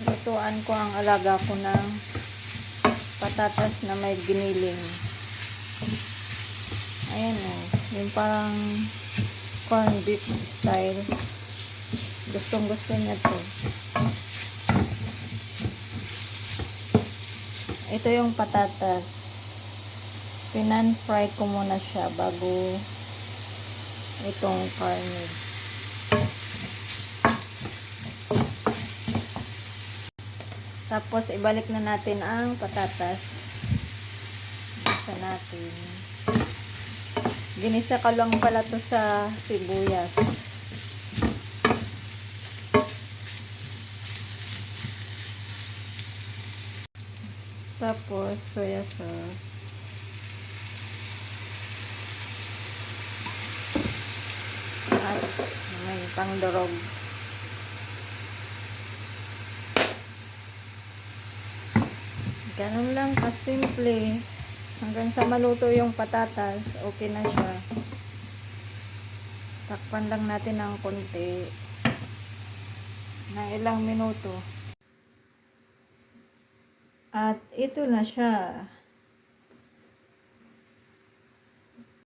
Lutuan ko ang alaga ko ng patatas na may giniling. Ayan o. Yung parang corned beef style. Gustong gusto niya to. Ito yung patatas. Pinan-fry ko muna siya bago itong karne. Tapos, ibalik na natin ang patatas. Ginisa natin. Ginisa ko lang pala to sa sibuyas. Tapos, soya sauce. At may pangdurog. Ganun lang kasimple. Hanggang sa maluto yung patatas, okay na siya. Takpan lang natin ng konti. Na ilang minuto. At ito na siya.